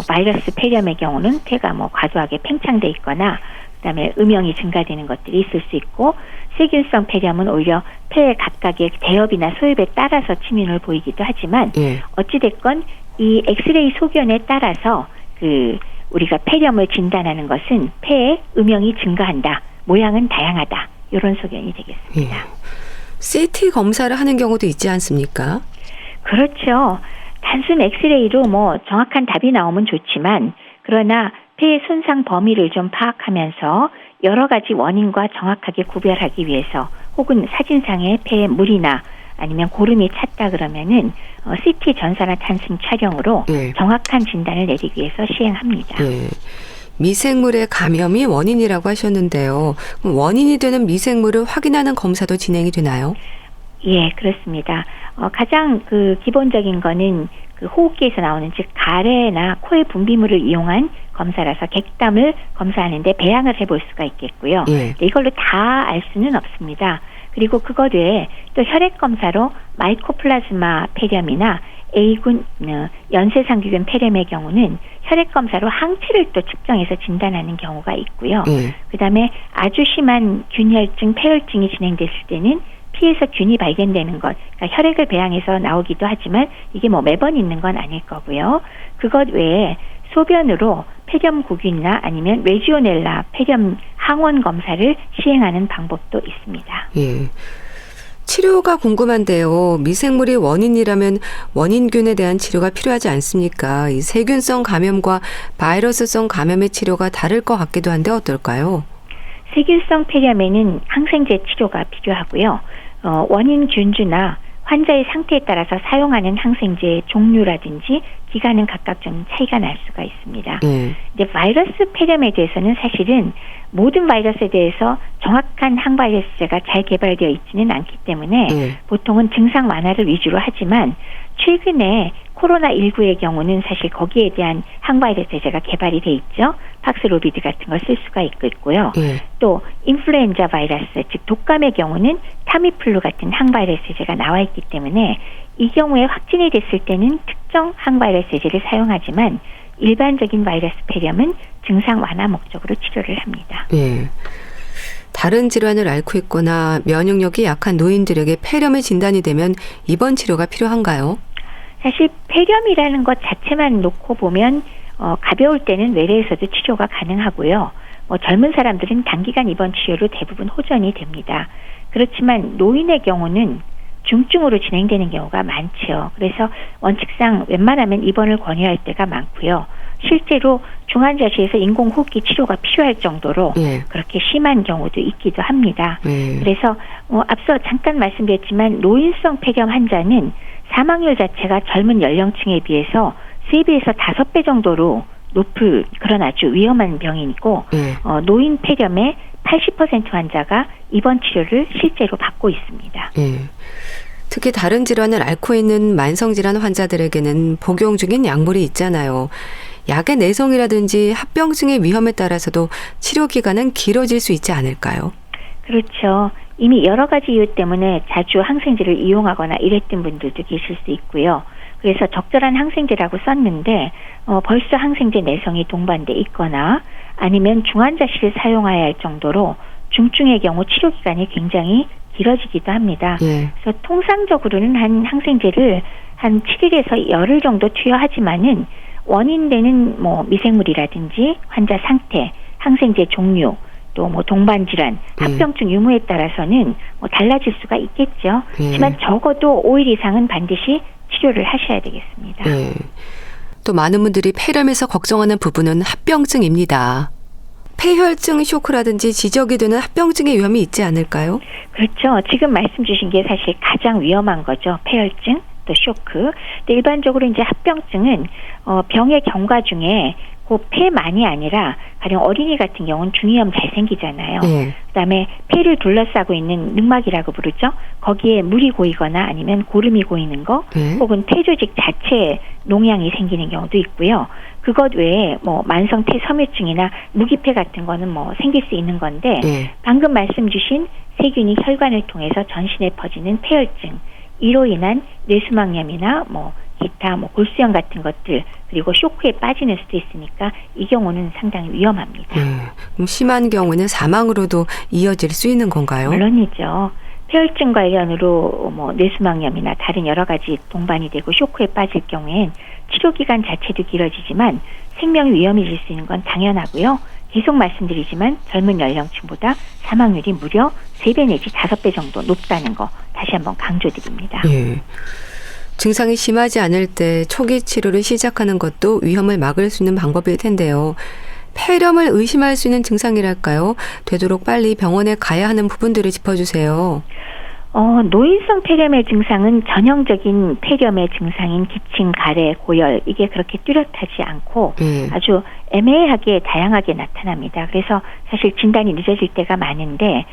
바이러스 폐렴의 경우는 폐가 과도하게 팽창돼 있거나 그다음에 음영이 증가되는 것들이 있을 수 있고 세균성 폐렴은 오히려 폐 각각의 대엽이나 소엽에 따라서 침인을 보이기도 하지만 예. 어찌됐건 이 엑스레이 소견에 따라서 우리가 폐렴을 진단하는 것은 폐의 음영이 증가한다. 모양은 다양하다. 이런 소견이 되겠습니다. 예. CT 검사를 하는 경우도 있지 않습니까? 그렇죠. 단순 엑스레이로 정확한 답이 나오면 좋지만 그러나 폐의 손상 범위를 좀 파악하면서 여러 가지 원인과 정확하게 구별하기 위해서 혹은 사진상에 폐에 물이나 아니면 고름이 찼다 그러면은 CT 전산화 탄심 촬영으로 예. 정확한 진단을 내리기 위해서 시행합니다. 예. 미생물의 감염이 원인이라고 하셨는데요. 그럼 원인이 되는 미생물을 확인하는 검사도 진행이 되나요? 예, 그렇습니다. 가장 기본적인 거는 호흡기에서 나오는 즉 가래나 코의 분비물을 이용한 검사라서 객담을 검사하는데 배양을 해볼 수가 있겠고요. 예. 이걸로 다 알 수는 없습니다. 그리고 그것 외에 또 혈액 검사로 마이코플라즈마 폐렴이나 A군 연쇄상규균 폐렴의 경우는 혈액 검사로 항체를 또 측정해서 진단하는 경우가 있고요. 그다음에 아주 심한 균혈증, 폐혈증이 진행됐을 때는 피에서 균이 발견되는 것, 그러니까 혈액을 배양해서 나오기도 하지만 이게 매번 있는 건 아닐 거고요. 그것 외에 소변으로 폐렴구균이나 아니면 레지오넬라 폐렴 항원 검사를 시행하는 방법도 있습니다. 예. 치료가 궁금한데요. 미생물이 원인이라면 원인균에 대한 치료가 필요하지 않습니까? 이 세균성 감염과 바이러스성 감염의 치료가 다를 것 같기도 한데 어떨까요? 세균성 폐렴에는 항생제 치료가 필요하고요. 원인 균주나 환자의 상태에 따라서 사용하는 항생제의 종류라든지 기간은 각각 좀 차이가 날 수가 있습니다. 근데 바이러스 폐렴에 대해서는 사실은 모든 바이러스에 대해서 정확한 항바이러스제가 잘 개발되어 있지는 않기 때문에 보통은 증상 완화를 위주로 하지만 최근에 코로나19의 경우는 사실 거기에 대한 항바이러스제가 개발이 돼 있죠. 팍스로비드 같은 걸 쓸 수가 있고요. 또 인플루엔자 바이러스, 즉 독감의 경우는 타미플루 같은 항바이러스제가 나와 있기 때문에 이 경우에 확진이 됐을 때는 특정 항바이러스제를 사용하지만 일반적인 바이러스 폐렴은 증상 완화 목적으로 치료를 합니다. 다른 질환을 앓고 있거나 면역력이 약한 노인들에게 폐렴의 진단이 되면 입원 치료가 필요한가요? 사실 폐렴이라는 것 자체만 놓고 보면 가벼울 때는 외래에서도 치료가 가능하고요. 젊은 사람들은 단기간 입원 치료로 대부분 호전이 됩니다. 그렇지만 노인의 경우는 중증으로 진행되는 경우가 많죠. 그래서 원칙상 웬만하면 입원을 권유할 때가 많고요. 실제로 중환자실에서 인공호흡기 치료가 필요할 정도로 예. 그렇게 심한 경우도 있기도 합니다. 예. 그래서 앞서 잠깐 말씀드렸지만 노인성 폐렴 환자는 사망률 자체가 젊은 연령층에 비해서 3배에서 5배 정도로 높을 그런 아주 위험한 병이고 예. 노인 폐렴의 80% 환자가 입원 치료를 실제로 받고 있습니다. 예. 특히 다른 질환을 앓고 있는 만성질환 환자들에게는 복용 중인 약물이 있잖아요. 약의 내성이라든지 합병증의 위험에 따라서도 치료 기간은 길어질 수 있지 않을까요? 그렇죠. 이미 여러 가지 이유 때문에 자주 항생제를 이용하거나 이랬던 분들도 계실 수 있고요. 그래서 적절한 항생제라고 썼는데 벌써 항생제 내성이 동반돼 있거나 아니면 중환자실을 사용해야 할 정도로 중증의 경우 치료 기간이 굉장히 길어지기도 합니다. 예. 그래서 통상적으로는 한 항생제를 한 7일에서 열흘 정도 투여하지만은 원인되는 미생물이라든지 환자 상태, 항생제 종류, 또 동반 질환, 합병증 유무에 따라서는 달라질 수가 있겠죠. 하지만 적어도 5일 이상은 반드시 치료를 하셔야 되겠습니다. 예. 또 많은 분들이 폐렴에서 걱정하는 부분은 합병증입니다. 폐혈증 쇼크라든지 지적이 되는 합병증의 위험이 있지 않을까요? 그렇죠. 지금 말씀 주신 게 사실 가장 위험한 거죠. 폐혈증, 또 쇼크. 근데 일반적으로 이제 합병증은 병의 경과 중에 그 폐만이 아니라 가령 어린이 같은 경우는 중이염 잘 생기잖아요. 예. 그다음에 폐를 둘러싸고 있는 늑막이라고 부르죠. 거기에 물이 고이거나 아니면 고름이 고이는 거, 예. 혹은 폐조직 자체에 농양이 생기는 경우도 있고요. 그것 외에 만성 폐섬유증이나 무기폐 같은 거는 생길 수 있는 건데 예. 방금 말씀 주신 세균이 혈관을 통해서 전신에 퍼지는 폐혈증, 이로 인한 뇌수막염이나 기타 골수염 같은 것들, 그리고 쇼크에 빠지는 수도 있으니까 이 경우는 상당히 위험합니다. 그럼 심한 경우는 사망으로도 이어질 수 있는 건가요? 물론이죠. 폐혈증 관련으로 뇌수막염이나 다른 여러 가지 동반이 되고 쇼크에 빠질 경우엔 치료 기간 자체도 길어지지만 생명이 위험해질 수 있는 건 당연하고요. 계속 말씀드리지만 젊은 연령층보다 사망률이 무려 3배 내지 5배 정도 높다는 거 다시 한번 강조드립니다. 예. 증상이 심하지 않을 때 초기 치료를 시작하는 것도 위험을 막을 수 있는 방법일 텐데요. 폐렴을 의심할 수 있는 증상이랄까요? 되도록 빨리 병원에 가야 하는 부분들을 짚어주세요. 노인성 폐렴의 증상은 전형적인 폐렴의 증상인 기침, 가래, 고열, 이게 그렇게 뚜렷하지 않고 아주 애매하게 다양하게 나타납니다. 그래서 사실 진단이 늦어질 때가 많은데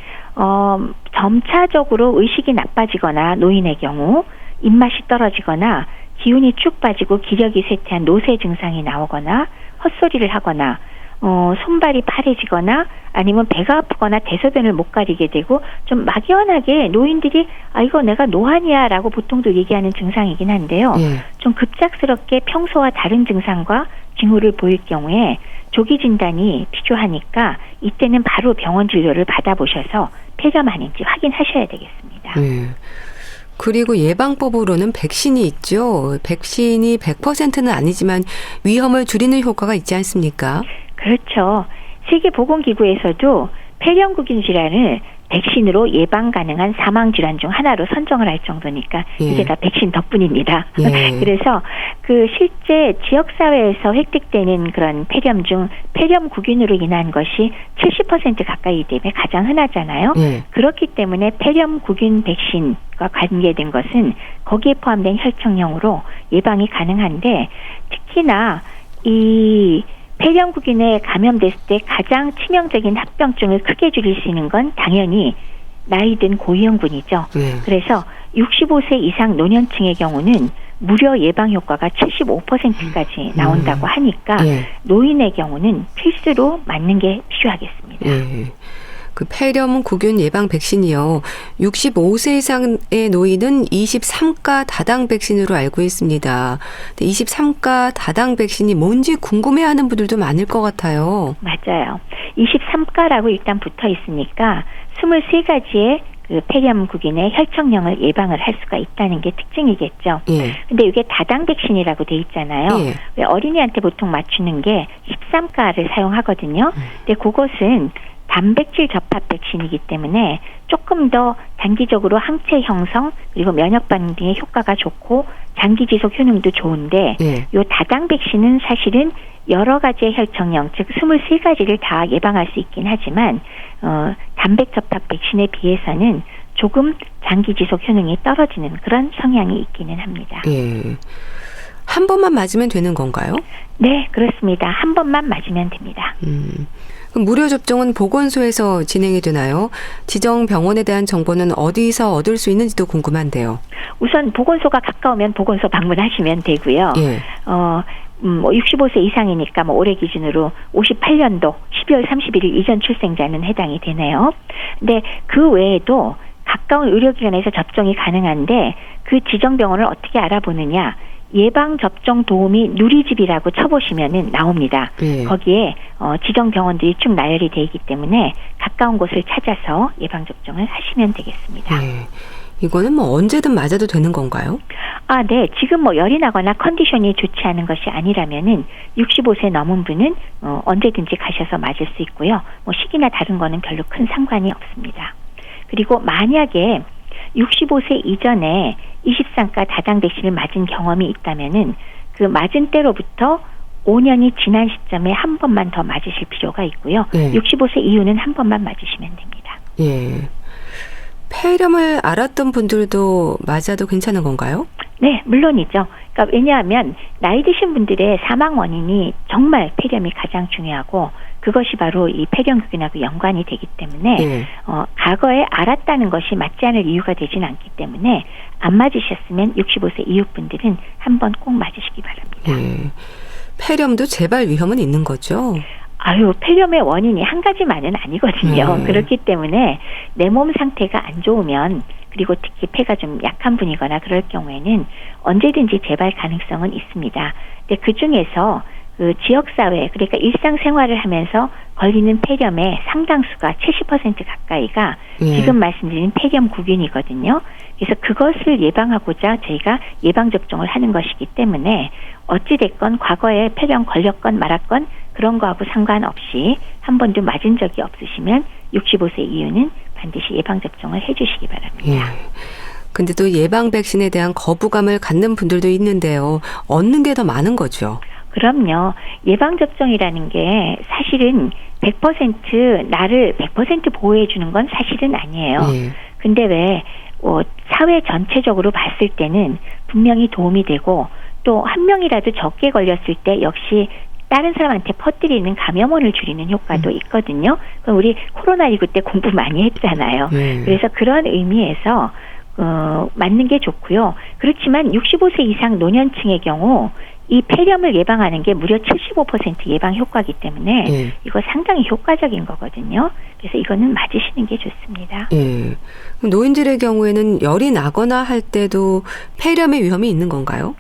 점차적으로 의식이 나빠지거나 노인의 경우 입맛이 떨어지거나 기운이 쭉 빠지고 기력이 쇠퇴한 노쇠 증상이 나오거나 헛소리를 하거나 손발이 파래지거나 아니면 배가 아프거나 대소변을 못 가리게 되고 좀 막연하게 노인들이 이거 내가 노안이야 라고 보통도 얘기하는 증상이긴 한데요. 좀 급작스럽게 평소와 다른 증상과 징후를 보일 경우에 조기 진단이 필요하니까 이때는 바로 병원 진료를 받아보셔서 폐렴 아닌지 확인하셔야 되겠습니다. 그리고 예방법으로는 백신이 있죠. 백신이 100%는 아니지만 위험을 줄이는 효과가 있지 않습니까? 그렇죠. 세계보건기구에서도 폐렴구균 질환을 백신으로 예방 가능한 사망질환 중 하나로 선정을 할 정도니까 이게 다 백신 덕분입니다. 그래서 실제 지역사회에서 획득되는 그런 폐렴 중 폐렴구균으로 인한 것이 70% 가까이 때문에 가장 흔하잖아요. 그렇기 때문에 폐렴구균 백신과 관계된 것은 거기에 포함된 혈청형으로 예방이 가능한데 특히나 이 폐렴구균에 감염됐을 때 가장 치명적인 합병증을 크게 줄일 수 있는 건 당연히 나이 든 고위험군이죠. 그래서 65세 이상 노년층의 경우는 무려 예방 효과가 75%까지 나온다고 하니까 노인의 경우는 필수로 맞는 게 필요하겠습니다. 그 폐렴구균 예방 백신이요. 65세 이상의 노인은 23가 다당 백신으로 알고 있습니다. 23가 다당 백신이 뭔지 궁금해하는 분들도 많을 것 같아요. 맞아요. 23가라고 일단 붙어 있으니까 23가지의 그 폐렴구균의 혈청령을 예방을 할 수가 있다는 게 특징이겠죠. 근데 이게 다당 백신이라고 돼 있잖아요. 왜 어린이한테 보통 맞추는 게 13가를 사용하거든요. 근데 그것은 단백질 접합 백신이기 때문에 조금 더 단기적으로 항체 형성 그리고 면역 반응 등의 효과가 좋고 장기 지속 효능도 좋은데 예. 요 다당 백신은 사실은 여러 가지의 혈청형 즉 23가지를 다 예방할 수 있긴 하지만 단백 접합 백신에 비해서는 조금 장기 지속 효능이 떨어지는 그런 성향이 있기는 합니다. 예. 한 번만 맞으면 되는 건가요? 네, 그렇습니다. 한 번만 맞으면 됩니다. 그럼 무료 접종은 보건소에서 진행이 되나요? 지정 병원에 대한 정보는 어디서 얻을 수 있는지도 궁금한데요. 우선 보건소가 가까우면 보건소 방문하시면 되고요. 예. 65세 이상이니까 올해 기준으로 58년도 12월 31일 이전 출생자는 해당이 되네요. 근데 그 외에도 가까운 의료기관에서 접종이 가능한데 그 지정 병원을 어떻게 알아보느냐? 예방접종 도우미 누리집이라고 쳐보시면은 나옵니다. 예. 거기에 지정 병원들이 쭉 나열이 돼 있기 때문에 가까운 곳을 찾아서 예방접종을 하시면 되겠습니다. 예. 이거는 언제든 맞아도 되는 건가요? 네. 지금 열이 나거나 컨디션이 좋지 않은 것이 아니라면은 65세 넘은 분은 언제든지 가셔서 맞을 수 있고요. 시기나 다른 거는 별로 큰 상관이 없습니다. 그리고 만약에 65세 이전에 23가 다당 백신을 맞은 경험이 있다면은 그 맞은 때로부터 5년이 지난 시점에 한 번만 더 맞으실 필요가 있고요. 네. 65세 이후는 한 번만 맞으시면 됩니다. 예. 폐렴을 앓았던 분들도 맞아도 괜찮은 건가요? 네, 물론이죠. 그러니까 왜냐하면 나이 드신 분들의 사망 원인이 정말 폐렴이 가장 중요하고 그것이 바로 이 폐렴균하고 연관이 되기 때문에 예. 과거에 앓았다는 것이 맞지 않을 이유가 되진 않기 때문에 안 맞으셨으면 65세 이후 분들은 한번 꼭 맞으시기 바랍니다. 예. 폐렴도 재발 위험은 있는 거죠? 폐렴의 원인이 한 가지만은 아니거든요. 그렇기 때문에 내 몸 상태가 안 좋으면 그리고 특히 폐가 좀 약한 분이거나 그럴 경우에는 언제든지 재발 가능성은 있습니다. 근데 그 중에서 그 지역사회, 그러니까 일상생활을 하면서 걸리는 폐렴의 상당수가 70% 가까이가 지금 말씀드린 폐렴구균이거든요. 그래서 그것을 예방하고자 저희가 예방접종을 하는 것이기 때문에 어찌됐건 과거에 폐렴 걸렸건 말았건 그런 거하고 상관없이 한 번도 맞은 적이 없으시면 65세 이후는 반드시 예방접종을 해주시기 바랍니다. 예. 근데 또 예방 백신에 대한 거부감을 갖는 분들도 있는데요. 얻는 게 더 많은 거죠. 그럼요. 예방접종이라는 게 사실은 100% 나를 100% 보호해 주는 건 사실은 아니에요. 예. 근데 왜 사회 전체적으로 봤을 때는 분명히 도움이 되고 또 한 명이라도 적게 걸렸을 때 역시 다른 사람한테 퍼뜨리는 감염원을 줄이는 효과도 있거든요. 그럼 우리 코로나19 때 공부 많이 했잖아요. 그래서 그런 의미에서 맞는 게 좋고요. 그렇지만 65세 이상 노년층의 경우 이 폐렴을 예방하는 게 무려 75% 예방 효과이기 때문에 이거 상당히 효과적인 거거든요. 그래서 이거는 맞으시는 게 좋습니다. 예. 노인들의 경우에는 열이 나거나 할 때도 폐렴의 위험이 있는 건가요?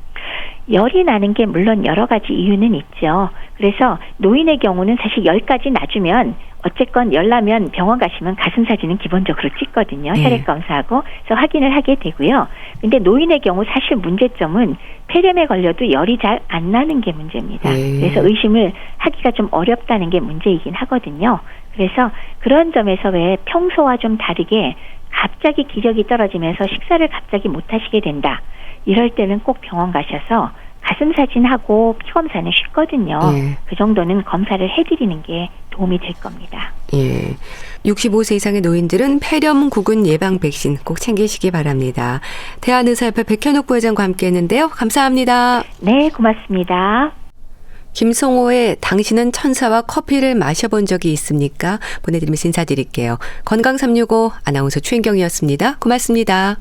열이 나는 게 물론 여러 가지 이유는 있죠. 그래서 노인의 경우는 사실 열까지 낮으면 어쨌건 열 나면 병원 가시면 가슴 사진은 기본적으로 찍거든요. 혈액 검사하고. 그래서 확인을 하게 되고요. 근데 노인의 경우 사실 문제점은 폐렴에 걸려도 열이 잘 안 나는 게 문제입니다. 그래서 의심을 하기가 좀 어렵다는 게 문제이긴 하거든요. 그래서 그런 점에서 왜 평소와 좀 다르게 갑자기 기력이 떨어지면서 식사를 갑자기 못 하시게 된다. 이럴 때는 꼭 병원 가셔서 가슴 사진하고 피 검사는 쉽거든요. 그 정도는 검사를 해드리는 게 도움이 될 겁니다. 예. 65세 이상의 노인들은 폐렴 구군 예방 백신 꼭 챙기시기 바랍니다. 대한의사협회 백현옥 부회장과 함께했는데요. 감사합니다. 네, 고맙습니다. 김성호의 당신은 천사와 커피를 마셔본 적이 있습니까? 보내드리면서 인사드릴게요. 건강365 아나운서 최인경이었습니다. 고맙습니다.